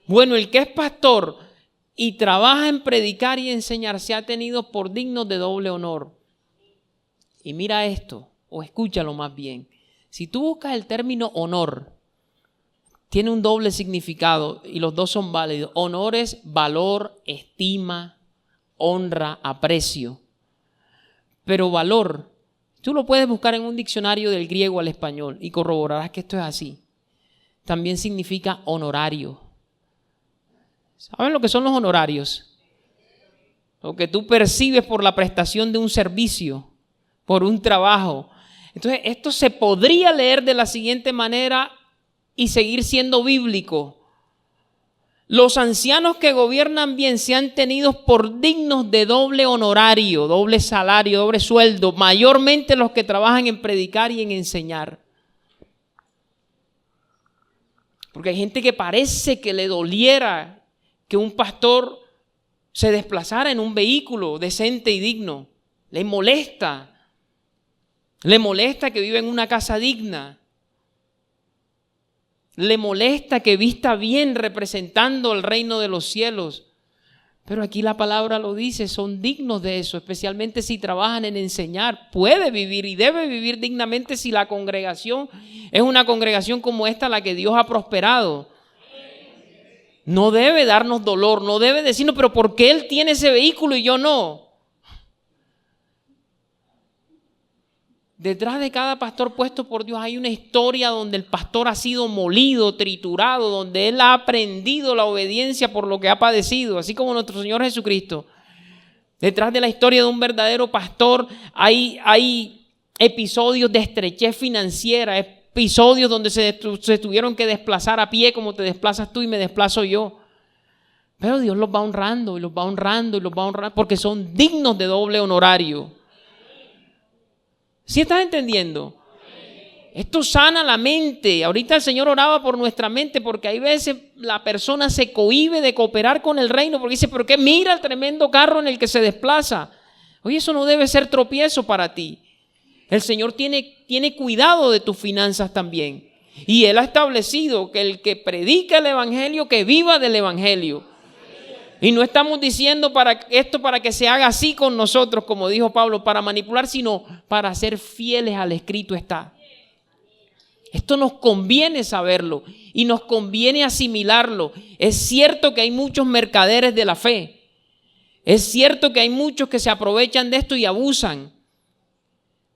Bueno, el que es pastor y trabaja en predicar y enseñar se ha tenido por digno de doble honor. Y mira esto, o escúchalo más bien. Si tú buscas el término honor, tiene un doble significado y los dos son válidos. Honor es valor, estima, honra, aprecio. Pero valor, tú lo puedes buscar en un diccionario del griego al español y corroborarás que esto es así. También significa honorario. ¿Saben lo que son los honorarios? Lo que tú percibes por la prestación de un servicio, por un trabajo. Entonces, esto se podría leer de la siguiente manera y seguir siendo bíblico. Los ancianos que gobiernan bien sean tenidos por dignos de doble honorario, doble salario, doble sueldo, mayormente los que trabajan en predicar y en enseñar. Porque hay gente que parece que le doliera que un pastor se desplazara en un vehículo decente y digno. Le molesta que viva en una casa digna. Le molesta que vista bien representando el reino de los cielos. Pero aquí la palabra lo dice, son dignos de eso, especialmente si trabajan en enseñar. Puede vivir y debe vivir dignamente si la congregación es una congregación como esta, la que Dios ha prosperado. No debe darnos dolor, no debe decirnos, pero ¿por qué él tiene ese vehículo y yo no? Detrás de cada pastor puesto por Dios hay una historia donde el pastor ha sido molido, triturado, donde él ha aprendido la obediencia por lo que ha padecido, así como nuestro Señor Jesucristo. Detrás de la historia de un verdadero pastor hay episodios de estrechez financiera, episodios donde se tuvieron que desplazar a pie como te desplazas tú y me desplazo yo. Pero Dios los va honrando y los va honrando y los va honrando porque son dignos de doble honorario. ¿Sí estás entendiendo? Esto sana la mente. Ahorita el Señor oraba por nuestra mente porque hay veces la persona se cohíbe de cooperar con el reino porque dice, ¿pero qué? Mira el tremendo carro en el que se desplaza. Oye, eso no debe ser tropiezo para ti. El Señor tiene cuidado de tus finanzas también. Y Él ha establecido que el que predica el evangelio, que viva del evangelio. Y no estamos diciendo para que se haga así con nosotros, como dijo Pablo, para manipular, sino para ser fieles al escrito está. Esto nos conviene saberlo y nos conviene asimilarlo. Es cierto que hay muchos mercaderes de la fe. Es cierto que hay muchos que se aprovechan de esto y abusan.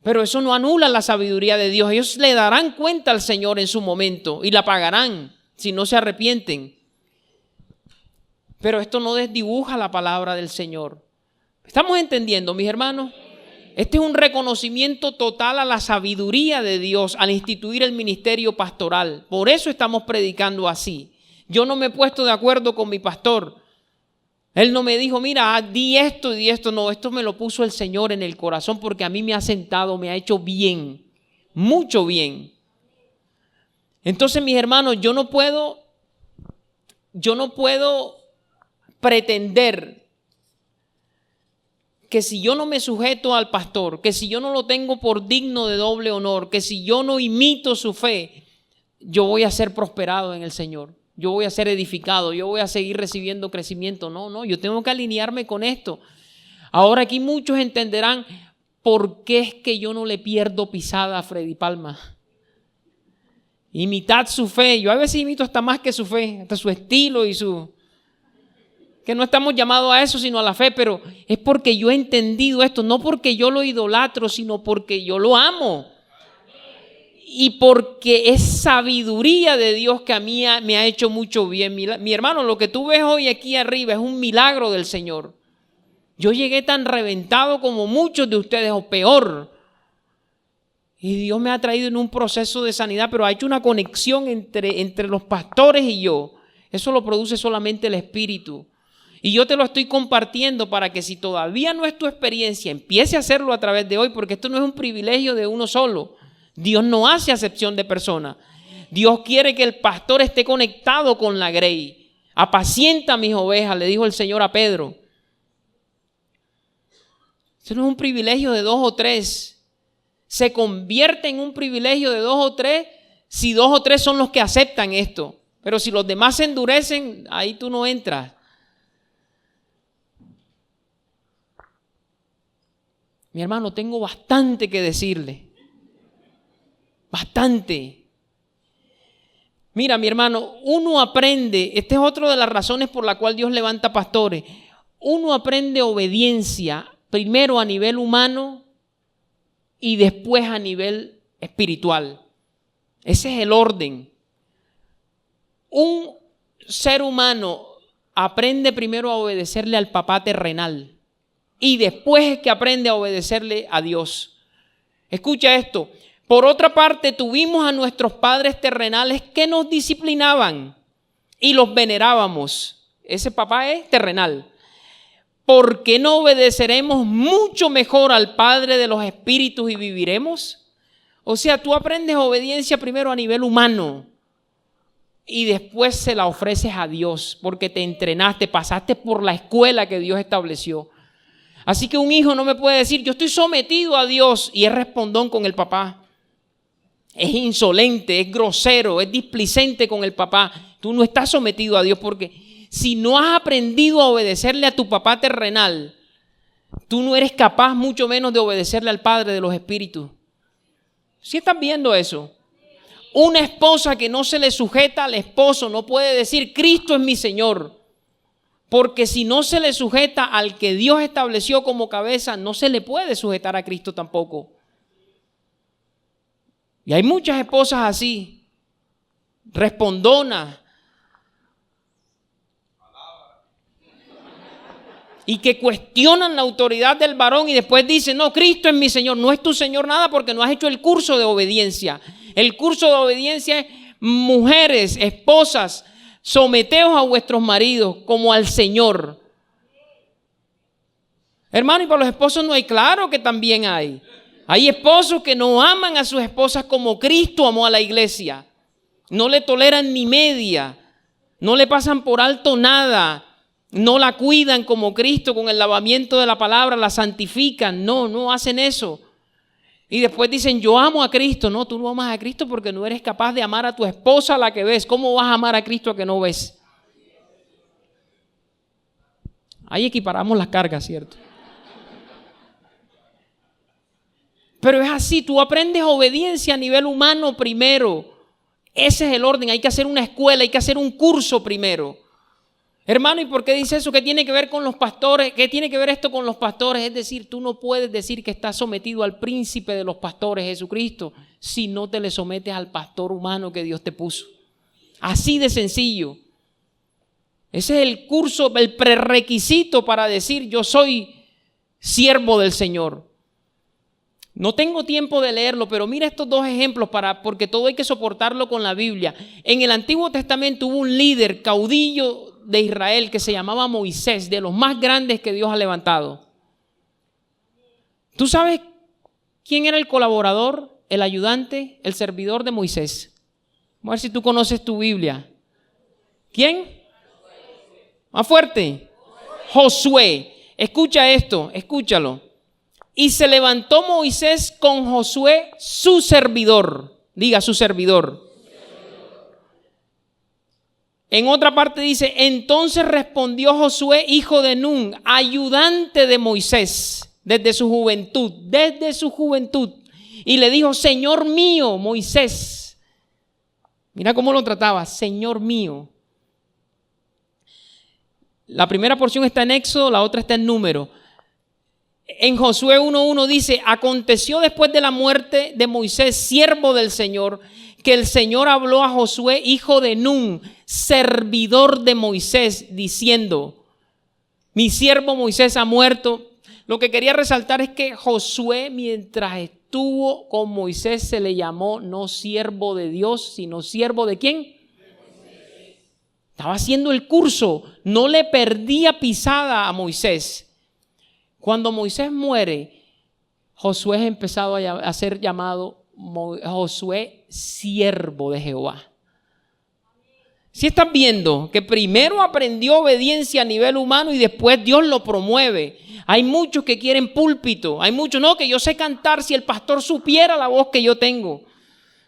Pero eso no anula la sabiduría de Dios. Ellos le darán cuenta al Señor en su momento y la pagarán si no se arrepienten. Pero esto no desdibuja la palabra del Señor. ¿Estamos entendiendo, mis hermanos? Este es un reconocimiento total a la sabiduría de Dios al instituir el ministerio pastoral. Por eso estamos predicando así. Yo no me he puesto de acuerdo con mi pastor. Él no me dijo, mira, di esto y di esto. No, esto me lo puso el Señor en el corazón porque a mí me ha sentado, me ha hecho bien, mucho bien. Entonces, mis hermanos, yo no puedo pretender que si yo no me sujeto al pastor, que si yo no lo tengo por digno de doble honor, que si yo no imito su fe, yo voy a ser prosperado en el Señor, yo voy a ser edificado, yo voy a seguir recibiendo crecimiento. No, yo tengo que alinearme con esto. Ahora aquí muchos entenderán por qué es que yo no le pierdo pisada a Freddy Palma. Imitad su fe. Yo a veces imito hasta más que su fe, hasta su estilo y que no estamos llamados a eso sino a la fe, pero es porque yo he entendido esto, no porque yo lo idolatro, sino porque yo lo amo. Y porque es sabiduría de Dios que a mí me ha hecho mucho bien. Mi hermano, lo que tú ves hoy aquí arriba es un milagro del Señor. Yo llegué tan reventado como muchos de ustedes, o peor. Y Dios me ha traído en un proceso de sanidad, pero ha hecho una conexión entre los pastores y yo. Eso lo produce solamente el Espíritu. Y yo te lo estoy compartiendo para que si todavía no es tu experiencia, empiece a hacerlo a través de hoy, porque esto no es un privilegio de uno solo. Dios no hace acepción de personas. Dios quiere que el pastor esté conectado con la grey. Apacienta mis ovejas, le dijo el Señor a Pedro. Eso no es un privilegio de 2 o 3. Se convierte en un privilegio de 2 o 3 si 2 o 3 son los que aceptan esto. Pero si los demás se endurecen, ahí tú no entras. Mi hermano, tengo bastante que decirle. Bastante. Mira, mi hermano, uno aprende, esta es otra de las razones por la cual Dios levanta pastores. Uno aprende obediencia, primero a nivel humano y después a nivel espiritual. Ese es el orden. Un ser humano aprende primero a obedecerle al papá terrenal y después es que aprende a obedecerle a Dios. Escucha esto. Por otra parte, tuvimos a nuestros padres terrenales que nos disciplinaban y los venerábamos. Ese papá es terrenal. ¿Por qué no obedeceremos mucho mejor al Padre de los Espíritus y viviremos? O sea, tú aprendes obediencia primero a nivel humano. y después se la ofreces a Dios porque te entrenaste, pasaste por la escuela que Dios estableció. Así que un hijo no me puede decir, yo estoy sometido a Dios, y es respondón con el papá. Es insolente, es grosero, es displicente con el papá. Tú no estás sometido a Dios, porque si no has aprendido a obedecerle a tu papá terrenal, tú no eres capaz mucho menos de obedecerle al Padre de los Espíritus. ¿Sí estás viendo eso? Una esposa que no se le sujeta al esposo no puede decir, Cristo es mi Señor. Porque si no se le sujeta al que Dios estableció como cabeza, no se le puede sujetar a Cristo tampoco. Y hay muchas esposas así, respondonas, y que cuestionan la autoridad del varón y después dicen, no, Cristo es mi Señor. No es tu Señor nada porque no has hecho el curso de obediencia. El curso de obediencia es, mujeres, esposas, someteos a vuestros maridos como al Señor. Hermano, y para los esposos no hay, claro que también hay. Hay esposos que no aman a sus esposas como Cristo amó a la iglesia. No le toleran ni media, no le pasan por alto nada, no la cuidan como Cristo con el lavamiento de la palabra, la santifican. No hacen eso. Y después dicen, yo amo a Cristo. No, tú no amas a Cristo porque no eres capaz de amar a tu esposa, la que ves. ¿Cómo vas a amar a Cristo a que no ves? Ahí equiparamos las cargas, ¿cierto? Pero es así, tú aprendes obediencia a nivel humano primero. Ese es el orden, hay que hacer una escuela, hay que hacer un curso primero. Hermano, ¿y por qué dice eso? ¿Qué tiene que ver con los pastores? ¿Qué tiene que ver esto con los pastores? Es decir, tú no puedes decir que estás sometido al príncipe de los pastores, Jesucristo, si no te le sometes al pastor humano que Dios te puso. Así de sencillo. Ese es el curso, el prerequisito para decir yo soy siervo del Señor. No tengo tiempo de leerlo, pero mira estos dos ejemplos porque todo hay que soportarlo con la Biblia. En el Antiguo Testamento hubo un líder, caudillo de Israel, que se llamaba Moisés, de los más grandes que Dios ha levantado. ¿Tú sabes quién era el colaborador, el ayudante, el servidor de Moisés? Vamos a ver si tú conoces tu Biblia. ¿Quién? Más fuerte. Josué. Escucha esto, escúchalo. Y se levantó Moisés con Josué, su servidor. Diga, su servidor. En otra parte dice, entonces respondió Josué, hijo de Nun, ayudante de Moisés, desde su juventud, y le dijo, Señor mío, Moisés. Mira cómo lo trataba, Señor mío. La primera porción está en Éxodo, la otra está en Número. En Josué 1:1 dice, aconteció después de la muerte de Moisés, siervo del Señor, que el Señor habló a Josué, hijo de Nun, servidor de Moisés, diciendo, mi siervo Moisés ha muerto. Lo que quería resaltar es que Josué, mientras estuvo con Moisés, se le llamó no siervo de Dios, sino siervo ¿de quién? Estaba haciendo el curso, no le perdía pisada a Moisés. Cuando Moisés muere, Josué es empezado a ser llamado Josué, siervo de Jehová. Si estás viendo que primero aprendió obediencia a nivel humano y después Dios lo promueve. Hay muchos que quieren púlpito, hay muchos, no, que yo sé cantar. Si el pastor supiera la voz que yo tengo,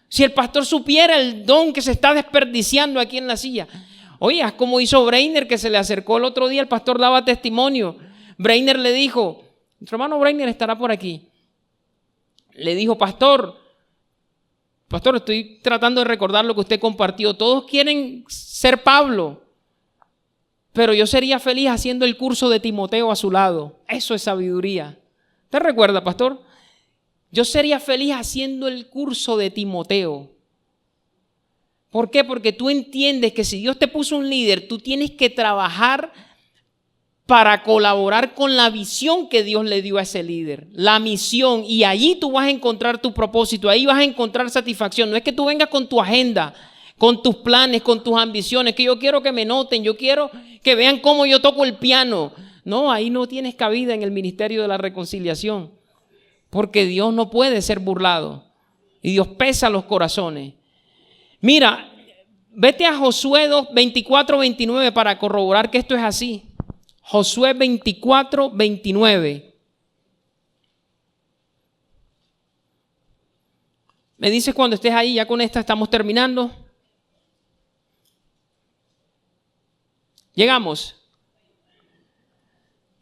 si el pastor supiera el don que se está desperdiciando aquí en la silla. Oye, es como hizo Breiner, que se le acercó el otro día, el pastor daba testimonio. Breiner le dijo, nuestro hermano Breiner estará por aquí. Le dijo, pastor, estoy tratando de recordar lo que usted compartió. Todos quieren ser Pablo, pero yo sería feliz haciendo el curso de Timoteo a su lado. Eso es sabiduría. ¿Te recuerda, pastor? Yo sería feliz haciendo el curso de Timoteo. ¿Por qué? Porque tú entiendes que si Dios te puso un líder, tú tienes que trabajar para colaborar con la visión que Dios le dio a ese líder, la misión, y allí tú vas a encontrar tu propósito, ahí vas a encontrar satisfacción. No es que tú vengas con tu agenda, con tus planes, con tus ambiciones, que yo quiero que me noten, yo quiero que vean cómo yo toco el piano. No, ahí no tienes cabida en el ministerio de la reconciliación, porque Dios no puede ser burlado y Dios pesa los corazones. Mira, Vete a Josué 24-29 para corroborar que esto es así. Josué 24-29. Me dices cuando estés ahí, ya con esta estamos terminando. Llegamos.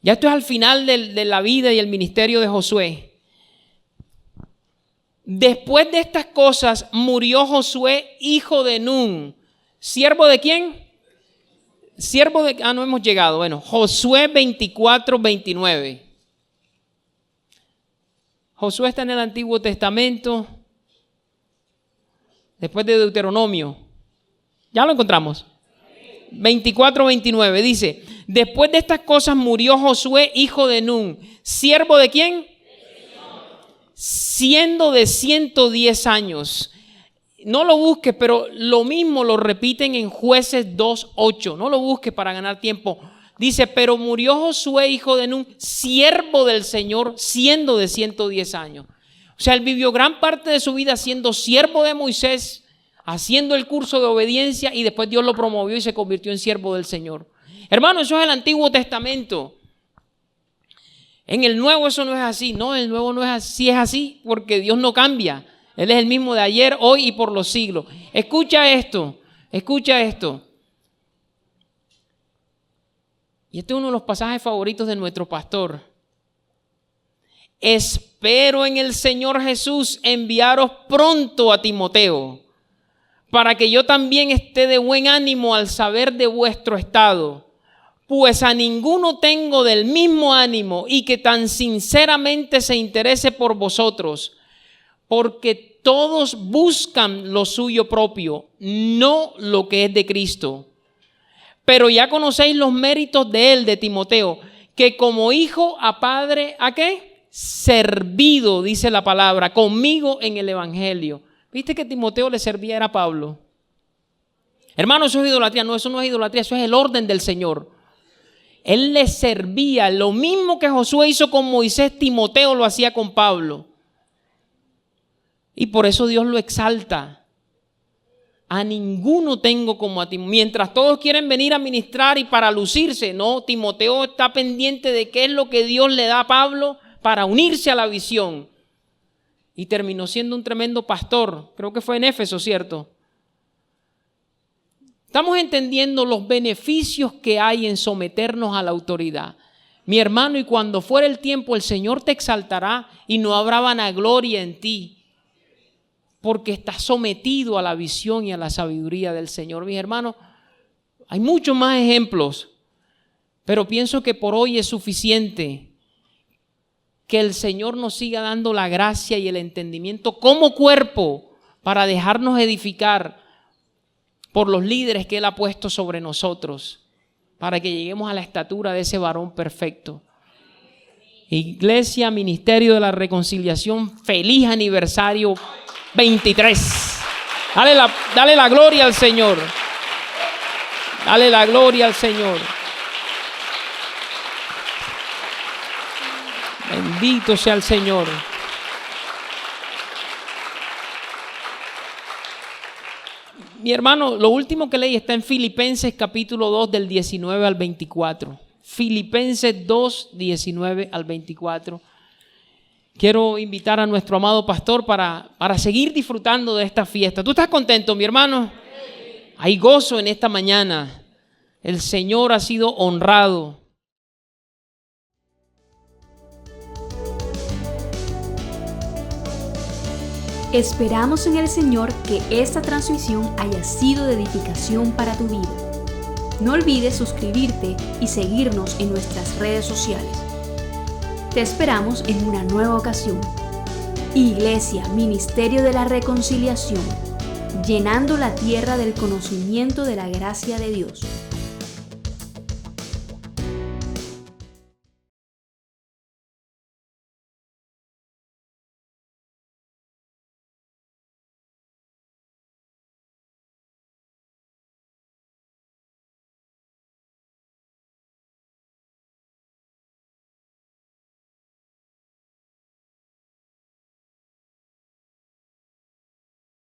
Ya esto es al final de la vida y el ministerio de Josué. Después de estas cosas murió Josué, hijo de Nun. ¿Siervo de quién? Siervo de... no hemos llegado. Bueno, Josué 24-29. Josué está en el Antiguo Testamento. Después de Deuteronomio. Ya lo encontramos. 24-29 dice: después de estas cosas murió Josué, hijo de Nun. ¿Siervo de quién? Siendo de 110 años. No lo busques, pero lo mismo lo repiten en Jueces 2:8. No lo busques para ganar tiempo. Dice: pero murió Josué, hijo de Nun, siervo del Señor, siendo de 110 años. O sea, él vivió gran parte de su vida siendo siervo de Moisés, haciendo el curso de obediencia, y después Dios lo promovió y se convirtió en siervo del Señor. Hermano, eso es el Antiguo Testamento. En el Nuevo eso no es así. No, el Nuevo no es así, es así porque Dios no cambia. Él es el mismo de ayer, hoy y por los siglos. Escucha esto, escucha esto. Y este es uno de los pasajes favoritos de nuestro pastor. Espero en el Señor Jesús enviaros pronto a Timoteo, para que yo también esté de buen ánimo al saber de vuestro estado. Pues a ninguno tengo del mismo ánimo y que tan sinceramente se interese por vosotros, porque todos buscan lo suyo propio, no lo que es de Cristo. Pero ya conocéis los méritos de él, de Timoteo, que como hijo a padre, ¿a qué? Servido, dice la palabra, conmigo en el evangelio. ¿Viste que Timoteo le servía era a Pablo? Hermano, eso es idolatría. No, eso no es idolatría, eso es el orden del Señor. Él le servía. Lo mismo que Josué hizo con Moisés, Timoteo lo hacía con Pablo. Y por eso Dios lo exalta. A ninguno tengo como a ti. Mientras todos quieren venir a ministrar y para lucirse, no, Timoteo está pendiente de qué es lo que Dios le da a Pablo para unirse a la visión. Y terminó siendo un tremendo pastor. Creo que fue en Éfeso, ¿cierto? Estamos entendiendo los beneficios que hay en someternos a la autoridad. Mi hermano, y cuando fuera el tiempo, el Señor te exaltará y no habrá vanagloria en ti, porque estás sometido a la visión y a la sabiduría del Señor. Mis hermanos, hay muchos más ejemplos, pero pienso que por hoy es suficiente. Que el Señor nos siga dando la gracia y el entendimiento como cuerpo para dejarnos edificar por los líderes que Él ha puesto sobre nosotros, para que lleguemos a la estatura de ese varón perfecto. Iglesia, Ministerio de la Reconciliación, feliz aniversario 23. Dale la gloria al Señor. Dale la gloria al Señor. Bendito sea el Señor. Mi hermano, lo último que leí está en Filipenses capítulo 2 del 19 al 24. Filipenses 2, 19 al 24. Quiero invitar a nuestro amado pastor para seguir disfrutando de esta fiesta. ¿Tú estás contento, mi hermano? Hay gozo en esta mañana. El Señor ha sido honrado. Esperamos en el Señor que esta transmisión haya sido de edificación para tu vida. No olvides suscribirte y seguirnos en nuestras redes sociales. Te esperamos en una nueva ocasión. Iglesia, Ministerio de la Reconciliación, llenando la tierra del conocimiento de la gracia de Dios.